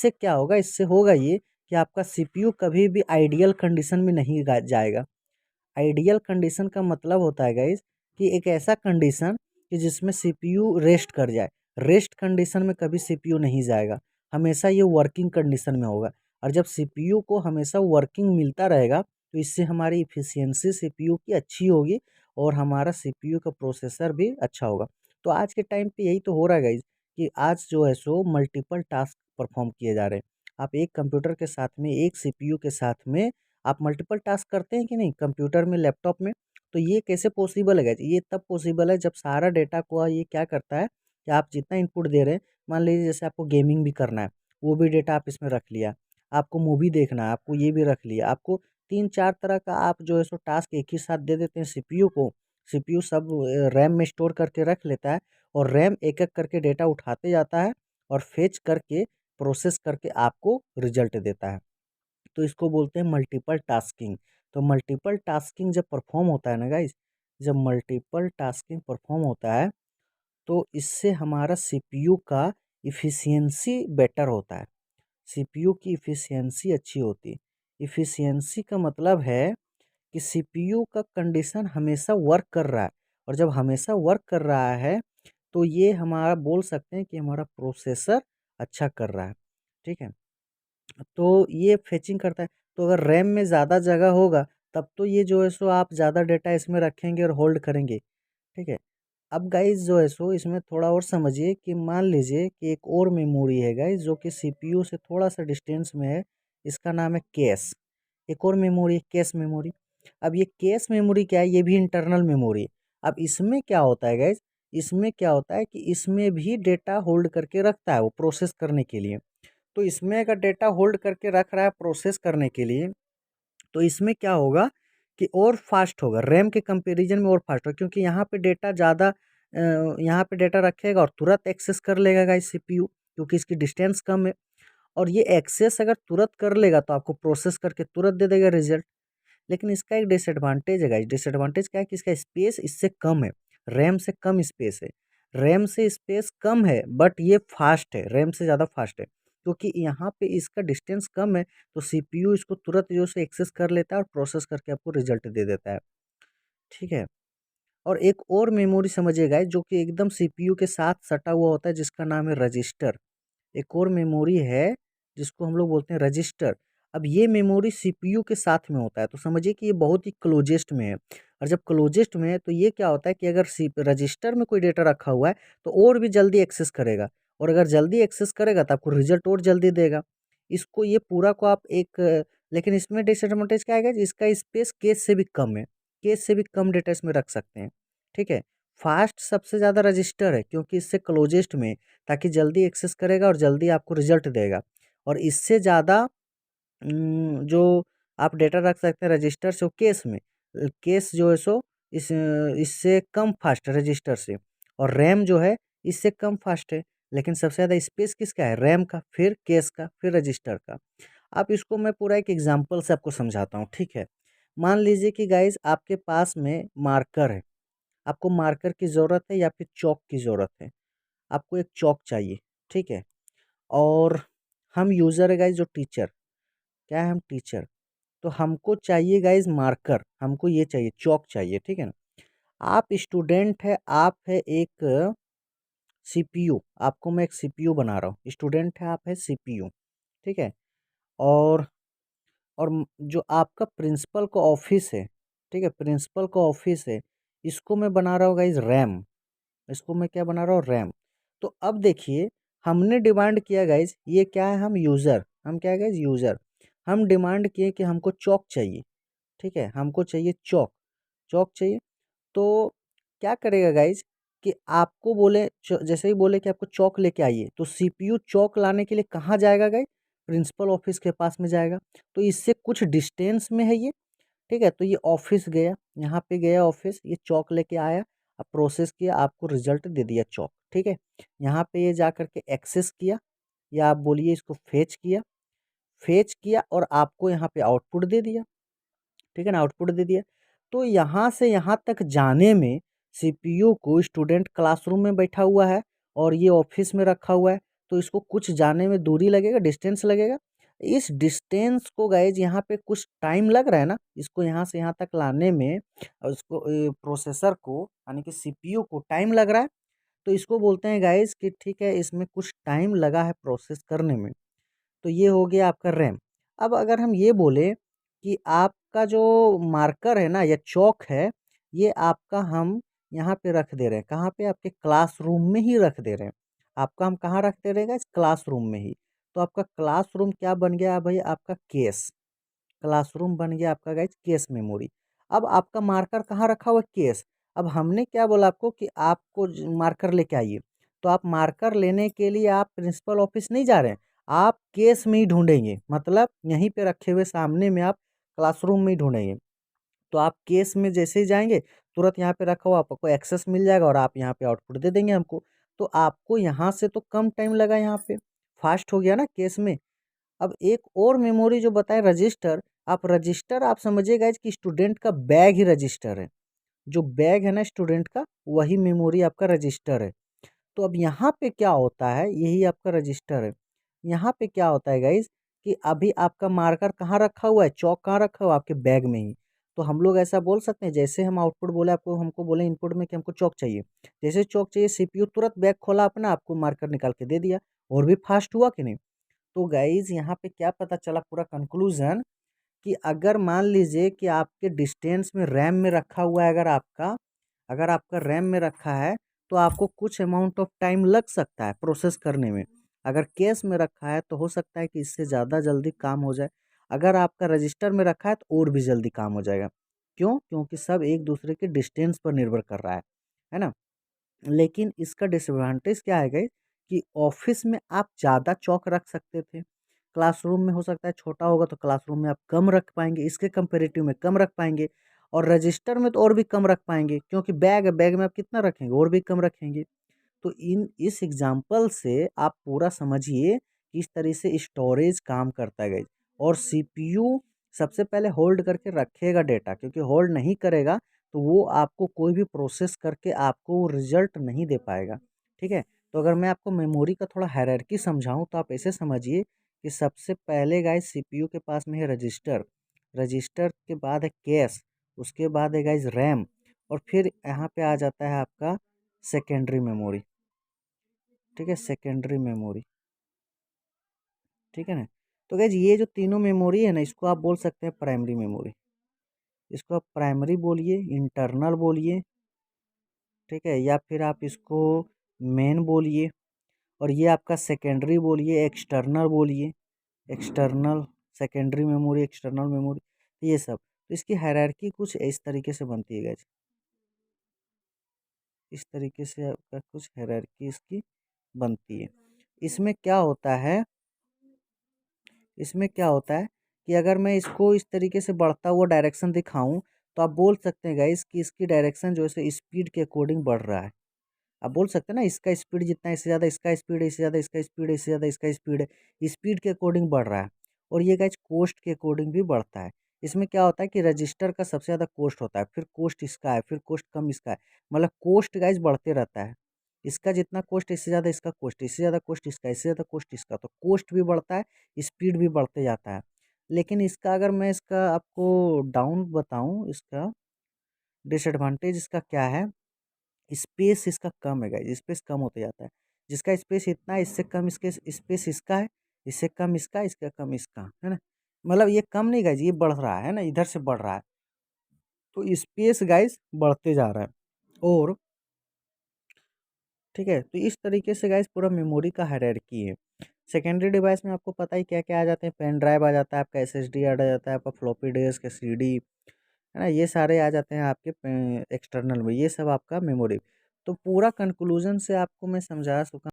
इससे क्या होगा, इससे होगा ये कि आपका सीपीयू कभी भी आइडियल कंडीशन में नहीं जाएगा। आइडियल कंडीशन का मतलब होता है गाइस कि एक ऐसा कंडीशन कि जिसमें सीपीयू रेस्ट कर जाए। रेस्ट कंडीशन में कभी सीपीयू नहीं जाएगा, हमेशा ये वर्किंग कंडीशन में होगा। और जब सीपीयू को हमेशा वर्किंग मिलता रहेगा तो इससे हमारी इफिशियंसी सीपीयू की अच्छी होगी और हमारा सीपीयू का प्रोसेसर भी अच्छा होगा। तो आज के टाइम पे यही तो हो रहा है गाइस कि आज जो है सो मल्टीपल टास्क परफॉर्म किए जा रहे हैं। आप एक कंप्यूटर के साथ में, एक सीपीयू के साथ में आप मल्टीपल टास्क करते हैं कि नहीं कंप्यूटर में, लैपटॉप में। तो ये कैसे पॉसिबल है गाइस? ये तब पॉसिबल है जब सारा डेटा को ये क्या करता है कि आप जितना इनपुट दे रहे हैं, मान लीजिए जैसे आपको गेमिंग भी करना है, वो भी डेटा आप इसमें रख लिया। आपको मूवी देखना है, आपको ये भी रख लिया। आपको 3-4 तरह का आप जो है सो टास्क एक ही साथ दे देते हैं सीपीयू को। सीपीयू सब रैम में स्टोर करके रख लेता है और रैम एक-एक करके डेटा उठाते जाता है और फेच करके, प्रोसेस करके आपको रिजल्ट देता है। तो इसको बोलते हैं मल्टीपल टास्किंग। तो मल्टीपल टास्किंग जब परफॉर्म होता है ना गाइस, जब मल्टीपल टास्किंग परफॉर्म होता है तो इससे हमारा सीपीयू का इफ़िशियंसी बेटर होता है। सीपीयू की इफ़िशियंसी अच्छी होती है। इफ़िशियंसी का मतलब है कि सीपीयू का कंडीशन हमेशा वर्क कर रहा है, और जब हमेशा वर्क कर रहा है तो ये हमारा बोल सकते हैं कि हमारा प्रोसेसर अच्छा कर रहा है। ठीक है? तो ये फेचिंग करता है। तो अगर रैम में ज़्यादा जगह होगा तब तो ये जो है सो आप ज़्यादा डेटा इसमें रखेंगे और होल्ड करेंगे। ठीक है? अब गाइस जो है सो इसमें थोड़ा और समझिए कि मान लीजिए कि एक और मेमोरी है गाइस जो कि सीपीयू से थोड़ा-सा डिस्टेंस में है, इसका नाम है कैश। एक और मेमोरी है कैश मेमोरी। अब ये कैश मेमोरी क्या है? ये भी इंटरनल मेमोरी है। अब इसमें क्या होता है गाइस, इसमें क्या होता है कि इसमें भी डेटा होल्ड करके रखता है वो प्रोसेस करने के लिए। तो इसमें अगर डेटा होल्ड करके रख रहा है प्रोसेस करने के लिए, तो इसमें क्या होगा कि और फास्ट होगा, रैम के कंपैरिजन में और फास्ट होगा, क्योंकि यहाँ पे डेटा ज़्यादा यहाँ पे डेटा रखेगा और तुरंत एक्सेस कर लेगा गाइस सीपीयू, क्योंकि इसकी डिस्टेंस कम है। और ये एक्सेस अगर तुरंत कर लेगा तो आपको प्रोसेस करके तुरंत दे देगा रिजल्ट। लेकिन इसका एक डिसएडवांटेज है गाइस। डिसएडवांटेज क्या है कि इसका स्पेस इससे कम है, रैम से कम स्पेस है। रैम से स्पेस कम है बट ये फास्ट है, रैम से ज़्यादा फास्ट है, क्योंकि यहाँ पे इसका डिस्टेंस कम है तो सीपीयू इसको तुरंत जो है एक्सेस कर लेता है और प्रोसेस करके आपको रिजल्ट दे देता है। ठीक है? और एक और मेमोरी समझिए गाइस जो कि एकदम सीपीयू के साथ सटा हुआ होता है, जिसका नाम है रजिस्टर। एक और मेमोरी है जिसको हम लोग बोलते हैं रजिस्टर। अब ये मेमोरी सीपीयू के साथ में होता है, तो समझिए कि ये बहुत ही क्लोजेस्ट में है। और जब क्लोजेस्ट में है तो ये क्या होता है कि अगर सी रजिस्टर में कोई डेटा रखा हुआ है तो और भी जल्दी एक्सेस करेगा, और अगर जल्दी एक्सेस करेगा तो आपको रिजल्ट और जल्दी देगा। इसको ये पूरा को आप एक लेकिन इसमें डिसएडवांटेज क्या आएगा, इसका स्पेस केस से भी कम है। केस से भी कम डेटा इसमें रख सकते हैं। ठीक है? फास्ट सबसे ज़्यादा रजिस्टर है क्योंकि इससे क्लोजेस्ट में, ताकि जल्दी एक्सेस करेगा और जल्दी आपको रिजल्ट देगा। और इससे ज़्यादा जो आप डेटा रख सकते हैं रजिस्टर से वो केस में। केस जो है सो इससे कम फास्ट है रजिस्टर से, और रैम जो है इससे कम फास्ट है। लेकिन सबसे ज़्यादा स्पेस किसका है? रैम का, फिर केस का, फिर रजिस्टर का। अब इसको मैं पूरा एक एग्ज़ाम्पल से आपको समझाता हूँ, ठीक है? मान लीजिए कि गाइज़ आपके पास में मार्कर है। आपको मार्कर की ज़रूरत है या फिर चॉक की ज़रूरत है। आपको एक चॉक चाहिए, ठीक है? और हम यूज़र है गाइज़ जो टीचर, क्या है हम टीचर, तो हमको चाहिए गाइज़ मार्कर, हमको ये चाहिए चॉक चाहिए, ठीक है ना? आप स्टूडेंट है, आप है एक सीपीयू, आपको मैं एक सीपीयू बना रहा हूँ, स्टूडेंट है आप है सीपीयू, ठीक है? और जो आपका प्रिंसिपल का ऑफ़िस है, ठीक है? प्रिंसिपल का ऑफ़िस है, इसको मैं बना रहा हूँ गाइज़ रैम, इसको मैं क्या बना रहा हूँ? रैम। तो अब देखिए हमने डिमांड किया गाइज़, ये क्या है? हम यूज़र, हम क्या है गाइज़? यूज़र। हम डिमांड किए कि हमको चॉक चाहिए, ठीक है? हमको चाहिए चॉक, चॉक चाहिए। तो क्या करेगा गाइज़ कि आपको बोले जैसे ही बोले कि आपको चॉक लेके आइए, तो सीपीयू चॉक लाने के लिए कहाँ जाएगा गाइज़? प्रिंसिपल ऑफ़िस के पास में जाएगा। तो इससे कुछ डिस्टेंस में है ये, ठीक है? तो ये ऑफ़िस गया, यहाँ पे गया ऑफ़िस, ये चॉक लेके आया, अब प्रोसेस किया, आपको रिज़ल्ट दे दिया चॉक, ठीक है? यहाँ पे ये जा कर के एक्सेस किया, या आप बोलिए इसको फेच किया और आपको यहाँ पे आउटपुट दे दिया, ठीक है ना? आउटपुट दे दिया। तो यहाँ से यहाँ तक जाने में सीपीयू को, स्टूडेंट क्लासरूम में बैठा हुआ है और ये ऑफ़िस में रखा हुआ है, तो इसको कुछ जाने में दूरी लगेगा, डिस्टेंस लगेगा। इस डिस्टेंस को गाइज यहाँ पे कुछ टाइम लग रहा है ना, इसको यहाँ से यहाँ तक लाने में, और इसको प्रोसेसर को यानी कि सीपीयू को टाइम लग रहा है, तो इसको बोलते हैं गाइज कि ठीक है इसमें कुछ टाइम लगा है प्रोसेस करने में। तो ये हो गया आपका रैम। अब अगर हम ये बोले कि आपका जो मार्कर है ना या चौक है, ये आपका हम यहाँ पे रख दे रहे हैं, कहाँ पे, आपके क्लासरूम में ही रख दे रहे हैं। आपका हम कहाँ रख दे रहे हैं, क्लासरूम में ही। तो आपका क्लासरूम क्या बन गया भाई, आपका केस। क्लासरूम बन गया आपका गाइज केस मेमोरी। अब आपका मार्कर कहाँ रखा हुआ है, केस। अब हमने क्या बोला आपको कि आपको मार्कर लेके आइए, तो आप मार्कर लेने के लिए आप प्रिंसिपल ऑफिस नहीं जा रहे हैं, आप केस में ही ढूंढेंगे, मतलब यहीं पे रखे हुए सामने में आप क्लासरूम में ही ढूंढेंगे। तो आप केस में जैसे ही जाएंगे, तुरंत यहाँ पे रखा हुआ आपको एक्सेस मिल जाएगा और आप यहाँ पे आउटपुट दे देंगे हमको। तो आपको यहाँ से तो कम टाइम लगा, यहाँ पे फास्ट हो गया ना केस में। अब एक और मेमोरी जो बताए रजिस्टर, आप रजिस्टर आप समझिएगा कि स्टूडेंट का बैग ही रजिस्टर है। जो बैग है ना स्टूडेंट का, वही मेमोरी आपका रजिस्टर है। तो अब यहाँ पे क्या होता है, यही आपका रजिस्टर है। यहाँ पे क्या होता है गाइज कि अभी आपका मार्कर कहाँ रखा हुआ है, चौक कहाँ रखा हुआ है, आपके बैग में ही। तो हम लोग ऐसा बोल सकते हैं, जैसे हम आउटपुट बोले आपको, हमको बोले इनपुट में कि हमको चौक चाहिए, जैसे चौक चाहिए सीपीयू तुरंत बैग खोला अपना, आपको मार्कर निकाल के दे दिया। और भी फास्ट हुआ कि नहीं। तो गाइज यहाँ पे क्या पता चला पूरा कंक्लूजन, कि अगर मान लीजिए कि आपके डिस्टेंस में रैम में रखा हुआ है, अगर आपका रैम में रखा है, तो आपको कुछ अमाउंट ऑफ टाइम लग सकता है प्रोसेस करने में। अगर केस में रखा है तो हो सकता है कि इससे ज़्यादा जल्दी काम हो जाए। अगर आपका रजिस्टर में रखा है तो और भी जल्दी काम हो जाएगा। क्यों, क्योंकि सब एक दूसरे के डिस्टेंस पर निर्भर कर रहा है ना। लेकिन इसका डिसएडवांटेज क्या है गाइस, कि ऑफिस में आप ज़्यादा चौक रख सकते थे, क्लासरूम में हो सकता है छोटा होगा तो क्लासरूम में आप कम रख पाएंगे, इसके कंपेरेटिव में कम रख पाएंगे। और रजिस्टर में तो और भी कम रख पाएंगे, क्योंकि बैग है, बैग में आप कितना रखेंगे, और भी कम रखेंगे। तो इस एग्जाम्पल से आप पूरा समझिए किस तरह से स्टोरेज काम करता है गाइज। और सीपीयू सबसे पहले होल्ड करके रखेगा डेटा, क्योंकि होल्ड नहीं करेगा तो वो आपको कोई भी प्रोसेस करके आपको रिजल्ट नहीं दे पाएगा। ठीक है। तो अगर मैं आपको मेमोरी का थोड़ा हायरार्की समझाऊं तो आप ऐसे समझिए कि सबसे पहले गाइज सीपीयू के पास में है रजिस्टर, रजिस्टर के बाद है कैश, उसके बाद है गाइज रैम, और फिर यहाँ पे आ जाता है आपका सेकेंडरी मेमोरी। ठीक है, सेकेंडरी मेमोरी। ठीक है ना। तो गाइज ये जो तीनों मेमोरी है ना, इसको आप बोल सकते हैं प्राइमरी मेमोरी। इसको आप प्राइमरी बोलिए, इंटरनल बोलिए, ठीक है, या फिर आप इसको मेन बोलिए। और ये आपका सेकेंडरी बोलिए, एक्सटर्नल बोलिए, external, secondary memory, external memory, ये सब। तो इसकी हायरार्की कुछ इस तरीके से बनती है गाइज, इस तरीके से आपका कुछ हायरार्की इसकी बनती है। इसमें क्या होता है, इसमें क्या होता है कि अगर मैं इसको इस तरीके से बढ़ता हुआ डायरेक्शन दिखाऊं, तो आप बोल सकते हैं गाइस कि इसकी डायरेक्शन जो है स्पीड के अकॉर्डिंग बढ़ रहा है। आप बोल सकते हैं ना, इसका स्पीड जितना है, इससे ज़्यादा इसका स्पीड है, इससे ज़्यादा इसका स्पीड है, इससे ज़्यादा इसका स्पीड है, स्पीड के अकॉर्डिंग बढ़ रहा है। और ये गाइस कॉस्ट के अकॉर्डिंग भी बढ़ता है। इसमें क्या होता है कि रजिस्टर का सबसे ज़्यादा कॉस्ट होता है, फिर कॉस्ट इसका है, फिर कॉस्ट कम इसका है, मतलब कॉस्ट गाइस बढ़ते रहता है। इसका जितना कॉस्ट, इससे ज़्यादा इसका कॉस्ट, इससे ज़्यादा कॉस्ट इसका, इससे ज़्यादा कॉस्ट इसका, तो कॉस्ट भी बढ़ता है, स्पीड भी बढ़ते जाता है। लेकिन इसका अगर मैं इसका आपको डाउन बताऊं, इसका डिसएडवांटेज इसका क्या है, स्पेस इसका कम है गाइस, स्पेस कम होते जाता है। जिसका स्पेस इतना है, इससे कम इसके स्पेस इसका है, इससे कम इसका, इसका कम इसका, है ना। मतलब ये कम नहीं गाइस, ये बढ़ रहा है ना, इधर से बढ़ रहा है। तो स्पेस गाइस बढ़ते जा रहा है। और ठीक है, तो इस तरीके से गाइस पूरा मेमोरी का हायरार्की है। सेकेंडरी डिवाइस में आपको पता ही क्या क्या आ जाते हैं, पेन ड्राइव आ जाता है, आपका एसएसडी आ जाता है, आपका फ्लॉपी डिस्क, सीडी, है ना, ये सारे आ जाते हैं आपके एक्सटर्नल में, ये सब आपका मेमोरी। तो पूरा कंक्लूजन से आपको मैं समझा चुका